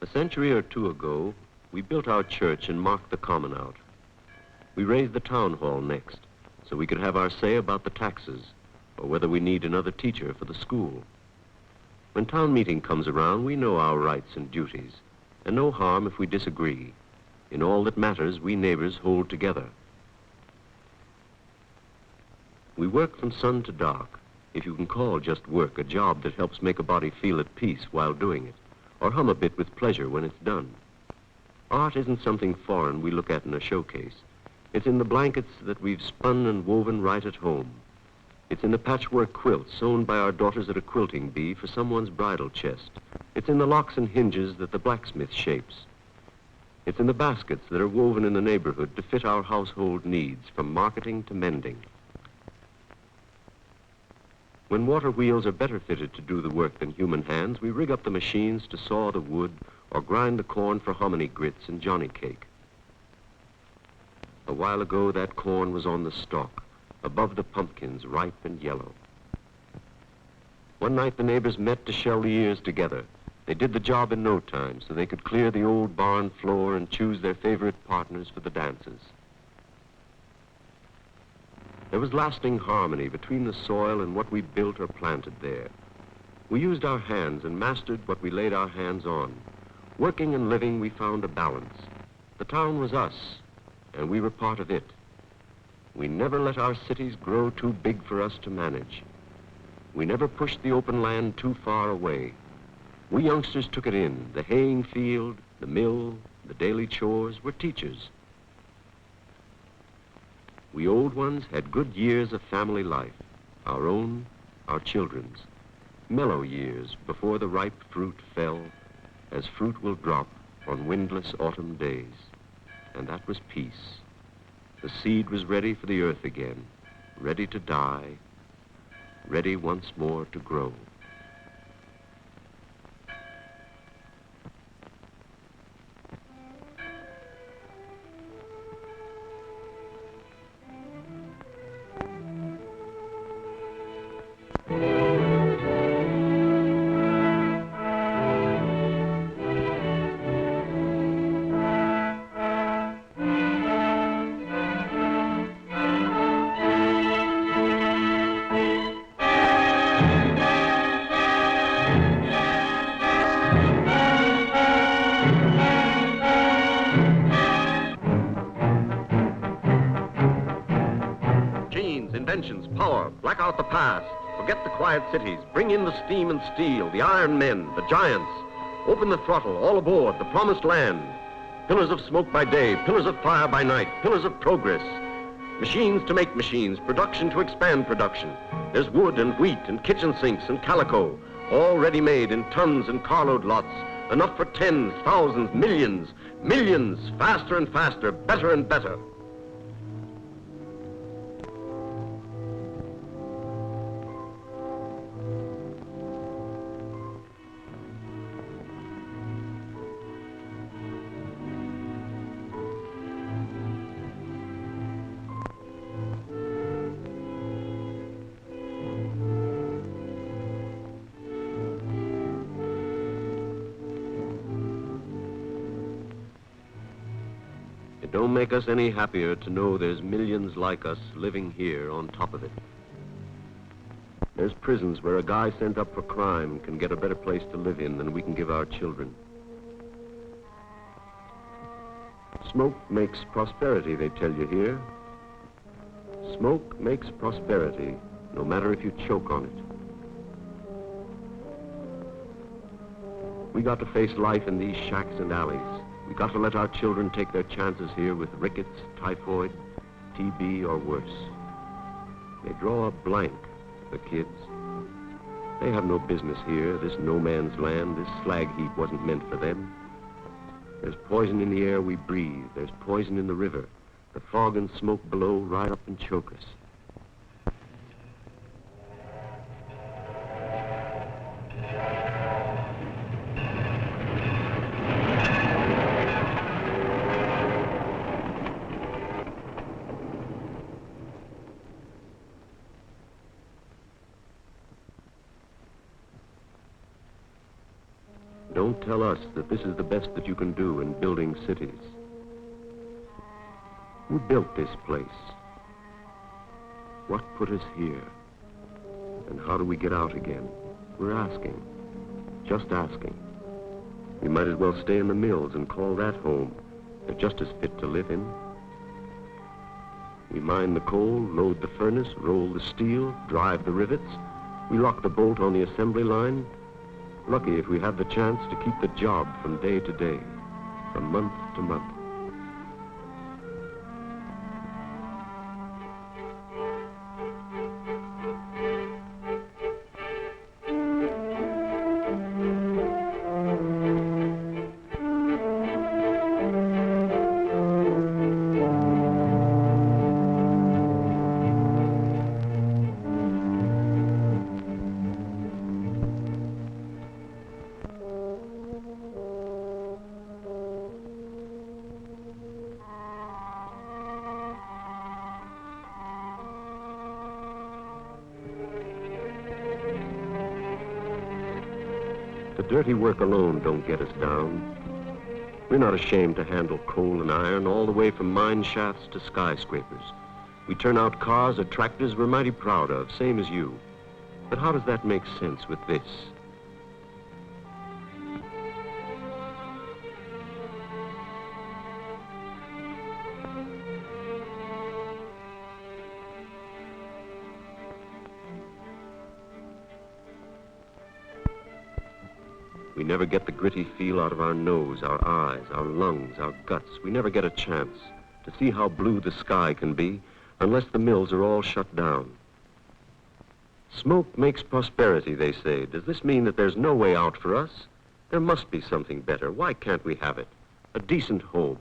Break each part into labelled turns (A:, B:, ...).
A: A century or two ago, we built our church and marked the common out. We raised the town hall next, so we could have our say about the taxes, or whether we need another teacher for the school. When town meeting comes around, we know our rights and duties, and no harm if we disagree. In all that matters, we neighbors hold together. We work from sun to dark, if you can call just work a job that helps make a body feel at peace while doing it, or hum a bit with pleasure when it's done. Art isn't something foreign we look at in a showcase. It's in the blankets that we've spun and woven right at home. It's in the patchwork quilts sewn by our daughters at a quilting bee for someone's bridal chest. It's in the locks and hinges that the blacksmith shapes. It's in the baskets that are woven in the neighborhood to fit our household needs, from marketing to mending. When water wheels are better fitted to do the work than human hands, we rig up the machines to saw the wood or grind the corn for hominy grits and johnny cake. A while ago, that corn was on the stalk, above the pumpkins, ripe and yellow. One night, the neighbors met to shell the ears together. They did the job in no time, so they could clear the old barn floor and choose their favorite partners for the dances. There was lasting harmony between the soil and what we built or planted there. We used our hands and mastered what we laid our hands on. Working and living, we found a balance. The town was us, and we were part of it. We never let our cities grow too big for us to manage. We never pushed the open land too far away. We youngsters took it in. The haying field, the mill, the daily chores were teachers. We old ones had good years of family life, our own, our children's. Mellow years before the ripe fruit fell, as fruit will drop on windless autumn days. And that was peace. The seed was ready for the earth again, ready to die, ready once more to grow. Inventions, power, black out the past, forget the quiet cities, bring in the steam and steel, the iron men, the giants, open the throttle, all aboard, the promised land. Pillars of smoke by day, pillars of fire by night, pillars of progress. Machines to make machines, production to expand production. There's wood and wheat and kitchen sinks and calico, all ready-made in tons and carload lots, enough for tens, thousands, millions, millions, faster and faster, better and better. It don't make us any happier to know there's millions like us living here on top of it. There's prisons where a guy sent up for crime can get a better place to live in than we can give our children. Smoke makes prosperity, they tell you here. Smoke makes prosperity, no matter if you choke on it. We got to face life in these shacks and alleys. We got to let our children take their chances here with rickets, typhoid, TB, or worse. They draw a blank, the kids. They have no business here, this no man's land. This slag heap wasn't meant for them. There's poison in the air we breathe. There's poison in the river. The fog and smoke below ride up and choke us. Don't tell us that this is the best that you can do in building cities. Who built this place? What put us here? And how do we get out again? We're asking. Just asking. We might as well stay in the mills and call that home. They're just as fit to live in. We mine the coal, load the furnace, roll the steel, drive the rivets. We lock the bolt on the assembly line. Lucky if we have the chance to keep the job from day to day, from month to month. The dirty work alone don't get us down. We're not ashamed to handle coal and iron all the way from mine shafts to skyscrapers. We turn out cars or tractors we're mighty proud of, same as you. But how does that make sense with this? We never get the gritty feel out of our nose, our eyes, our lungs, our guts. We never get a chance to see how blue the sky can be unless the mills are all shut down. Smoke makes prosperity, they say. Does this mean that there's no way out for us? There must be something better. Why can't we have it? A decent home.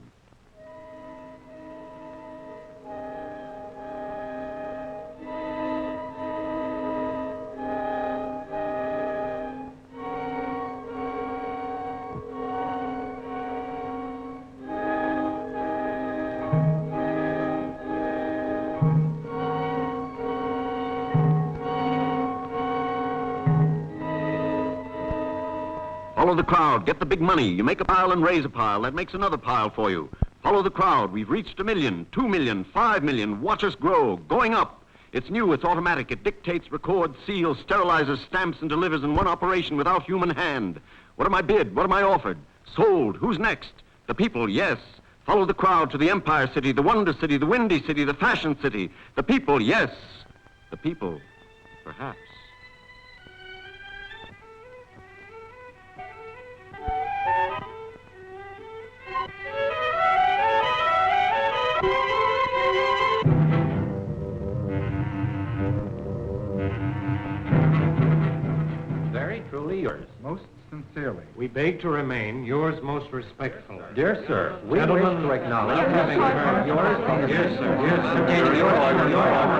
B: Follow the crowd. Get the big money. You make a pile and raise a pile. That makes another pile for you. Follow the crowd. We've reached 1 million, 2 million, 5 million. Watch us grow. Going up. It's new. It's automatic. It dictates, records, seals, sterilizes, stamps, and delivers in one operation without human hand. What am I bid? What am I offered? Sold. Who's next? The people, yes. Follow the crowd to the Empire City, the Wonder City, the Windy City, the Fashion City. The people, yes. The people, perhaps.
C: Very truly yours.
D: Most sincerely.
C: We beg to remain yours most respectfully.
D: Dear sir, we
C: Gentlemen,
D: wish to acknowledge
C: having heard yours from the
D: Yes, sir.
C: Yes, sir.
D: Containing your order, your order.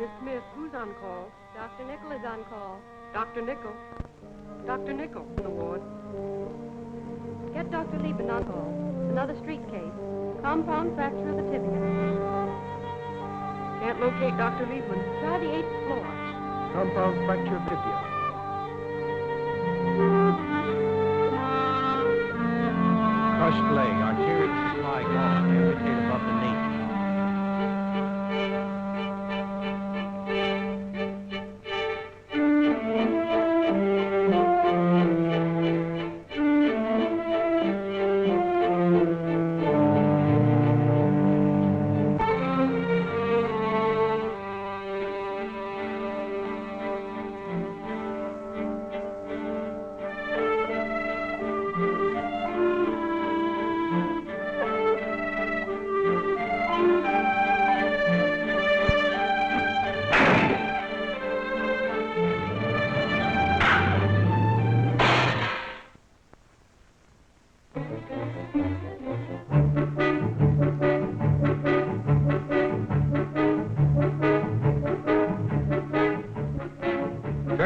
E: Miss Smith, who's on call? Dr. Nickel is on call. Dr. Nickel. Dr. Nickel in the ward. Get Dr. Lieben on call. Another street case. Compound fracture of the tibia. Can't locate Dr. Lieben. Try the 8th floor.
D: Compound fracture of tibia. Crushed leg, arterial supply gone. Amputate above the knee.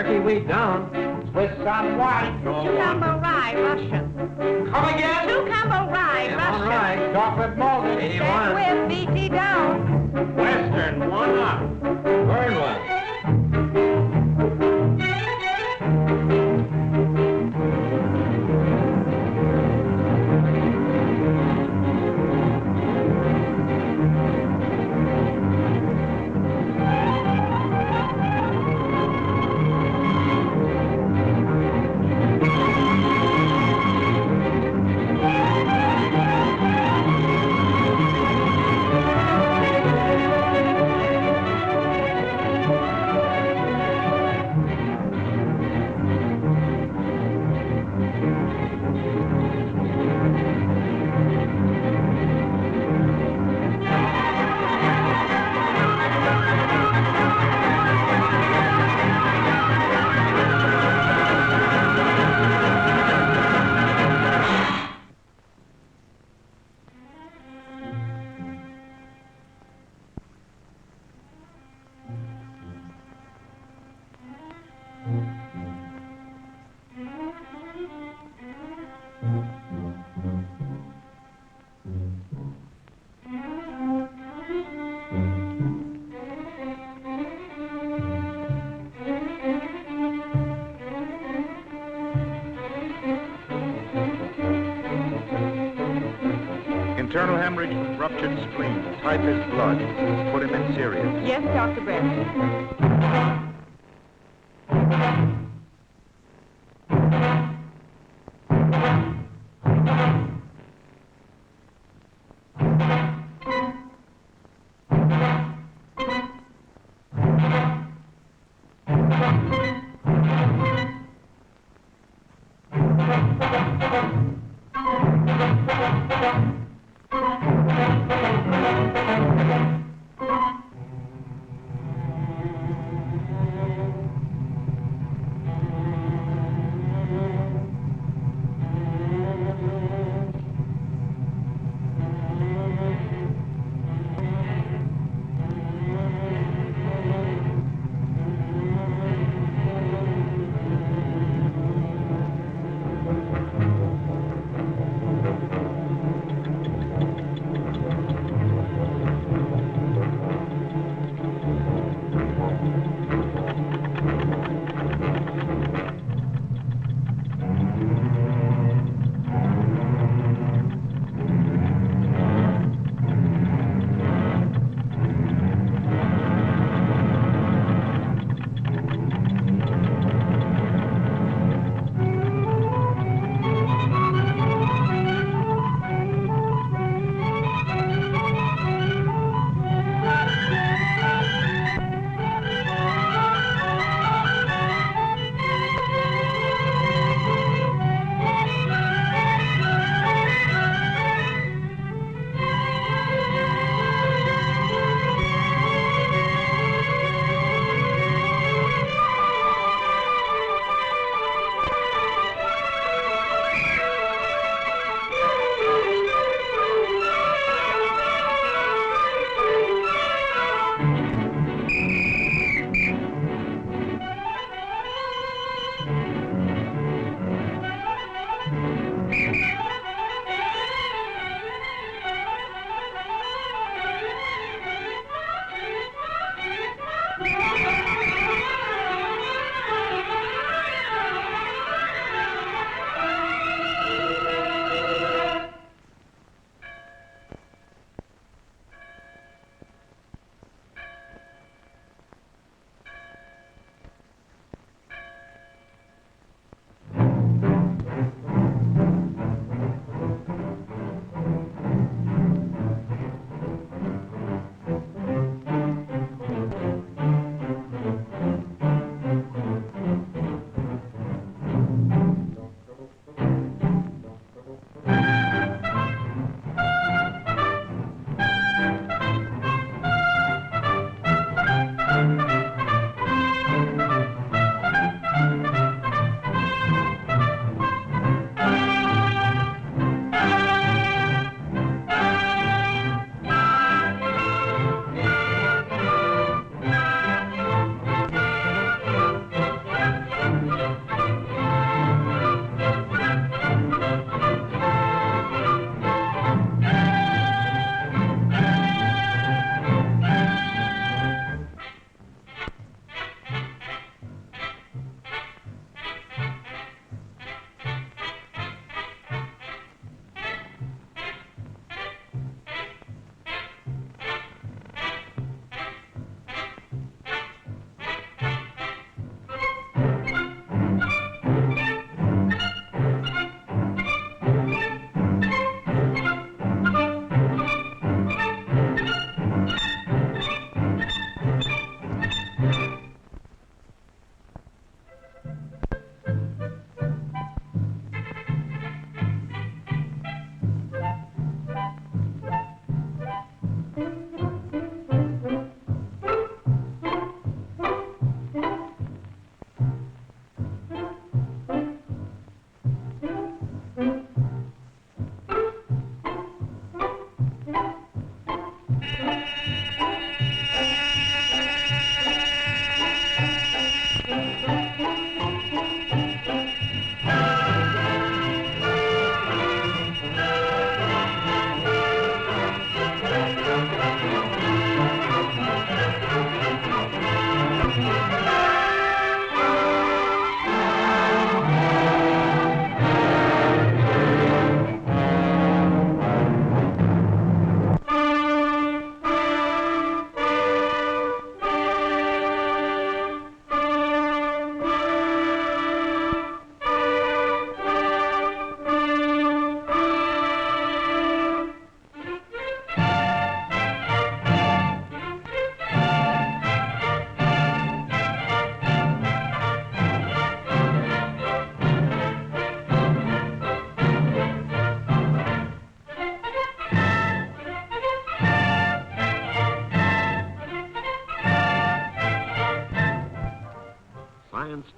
C: Turkey wheat down.
D: Swiss on white.
F: Cucumber rye, Russian.
C: Come again?
F: Cucumber rye,
C: All
F: Russian.
C: right.
D: Chocolate malted.
C: 81.
F: With BT down.
C: Western, 1 up. Burn one.
D: Internal hemorrhage with ruptured spleen. Type is blood. Put him in serious.
F: Yes, Dr. Brett.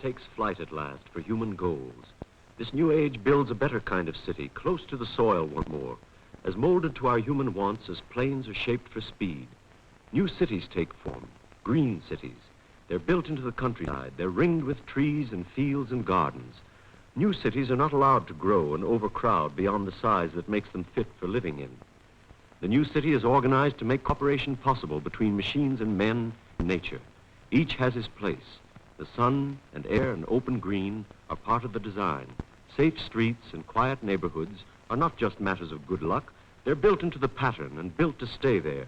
A: takes flight at last for human goals. This new age builds a better kind of city, close to the soil once more, as molded to our human wants as planes are shaped for speed. New cities take form, green cities. They're built into the countryside. They're ringed with trees and fields and gardens. New cities are not allowed to grow and overcrowd beyond the size that makes them fit for living in. The new city is organized to make cooperation possible between machines and men and nature. Each has his place. The sun and air and open green are part of the design. Safe streets and quiet neighborhoods are not just matters of good luck. They're built into the pattern and built to stay there.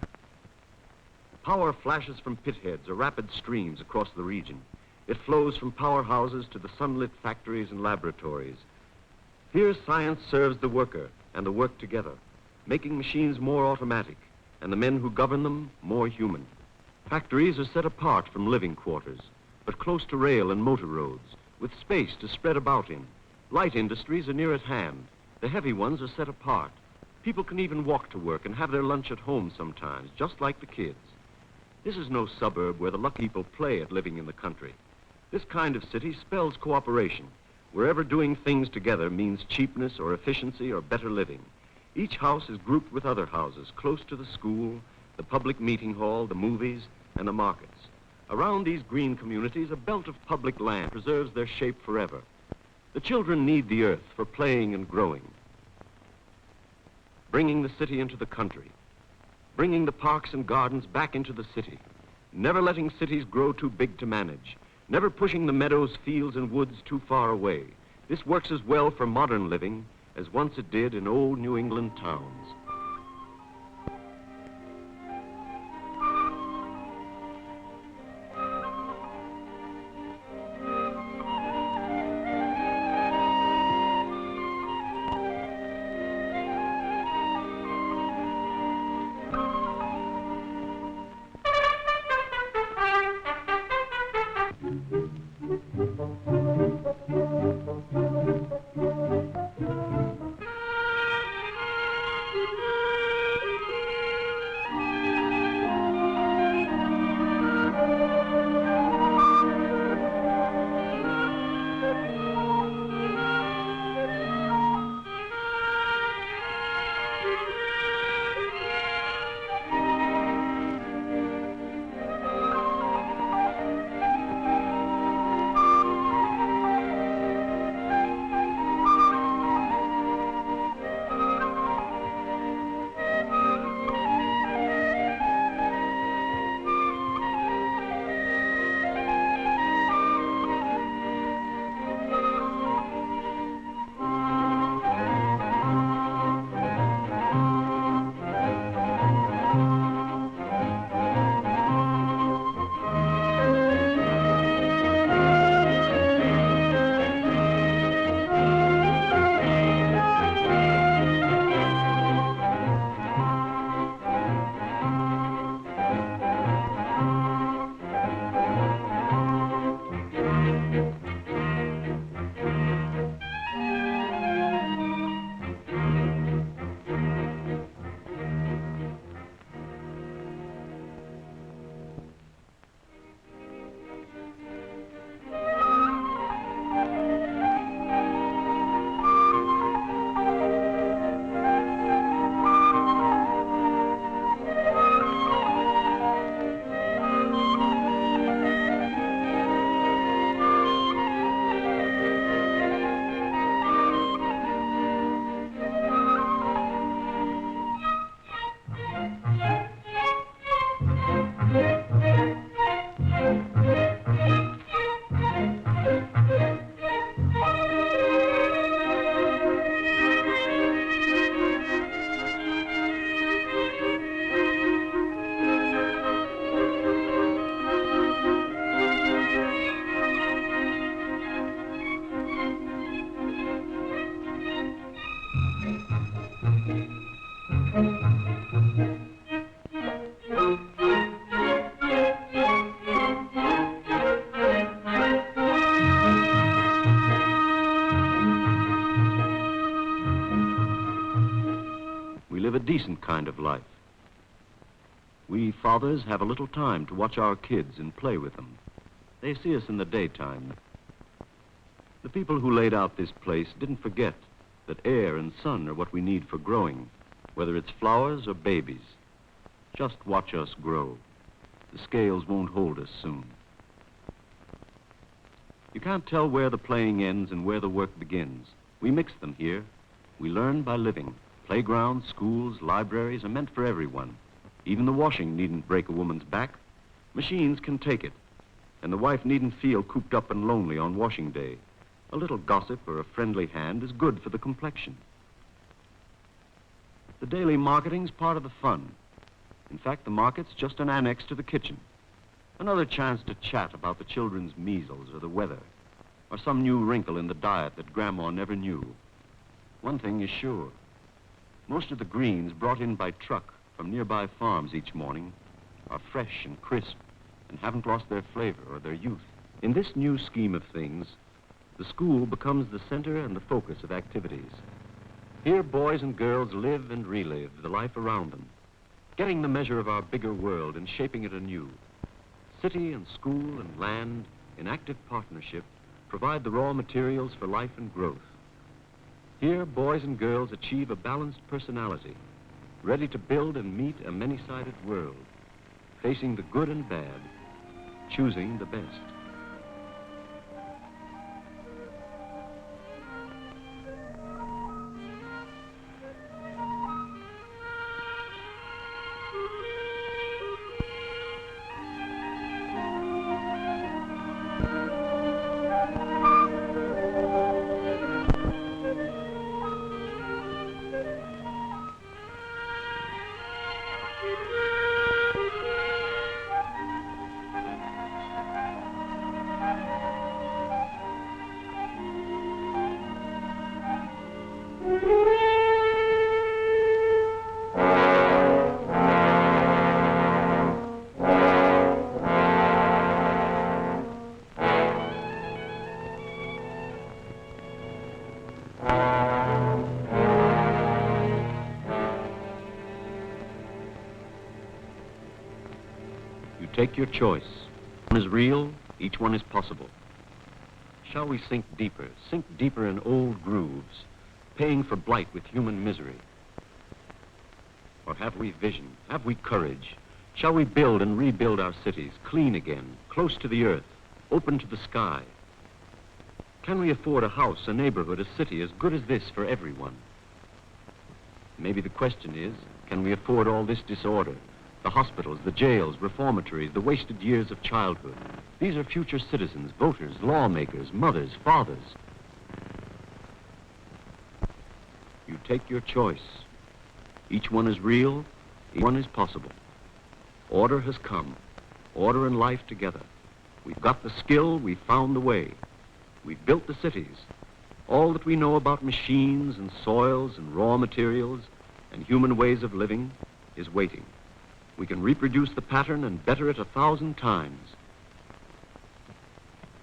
A: Power flashes from pitheads or rapid streams across the region. It flows from powerhouses to the sunlit factories and laboratories. Here science serves the worker and the work together, making machines more automatic and the men who govern them more human. Factories are set apart from living quarters, but close to rail and motor roads, with space to spread about in. Light industries are near at hand. The heavy ones are set apart. People can even walk to work and have their lunch at home sometimes, just like the kids. This is no suburb where the lucky people play at living in the country. This kind of city spells cooperation, wherever doing things together means cheapness or efficiency or better living. Each house is grouped with other houses close to the school, the public meeting hall, the movies, and the markets. Around these green communities, a belt of public land preserves their shape forever. The children need the earth for playing and growing. Bringing the city into the country. Bringing the parks and gardens back into the city. Never letting cities grow too big to manage. Never pushing the meadows, fields, and woods too far away. This works as well for modern living as once it did in old New England towns. Live a decent kind of life. We fathers have a little time to watch our kids and play with them. They see us in the daytime.
B: people who laid out this place didn't forget that air and sun are what we need for growing, whether it's flowers or babies. Just watch us grow. The scales won't hold us soon. You can't tell where the playing ends and where the work begins. We mix them here. We learn by living. Playgrounds, schools, libraries are meant for everyone. Even the washing needn't break a woman's back. Machines can take it. And the wife needn't feel cooped up and lonely on washing day. A little gossip or a friendly hand is good for the complexion. The daily marketing's part of the fun. In fact, the market's just an annex to the kitchen. Another chance to chat about the children's measles or the weather, or some new wrinkle in the diet that Grandma never knew. One thing is sure. Most of the greens brought in by truck from nearby farms each morning are fresh and crisp and haven't lost their flavor or their youth. In this new scheme of things, the school becomes the center and the focus of activities. Here, boys and girls live and relive the life around them, getting the measure of our bigger world and shaping it anew. City and school and land, in active partnership, provide the raw materials for life and growth. Here, boys and girls achieve a balanced personality, ready to build and meet a many-sided world, facing the good and bad, choosing the best. You take your choice. One is real, each one is possible. Shall we sink deeper in old grooves, paying for blight with human misery? Or have we vision, have we courage? Shall we build and rebuild our cities, clean again, close to the earth, open to the sky? Can we afford a house, a neighborhood, a city as good as this for everyone? Maybe the question is, can we afford all this disorder? The hospitals, the jails, reformatories, the wasted years of childhood. These are future citizens, voters, lawmakers, mothers, fathers. You take your choice. Each one is real, each one is possible. Order has come. Order and life together. We've got the skill, we've found the way. We've built the cities. All that we know about machines and soils and raw materials and human ways of living is waiting. We can reproduce the pattern and better it 1,000 times.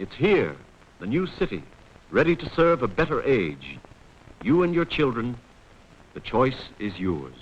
B: It's here, the new city, ready to serve a better age. You and your children, the choice is yours.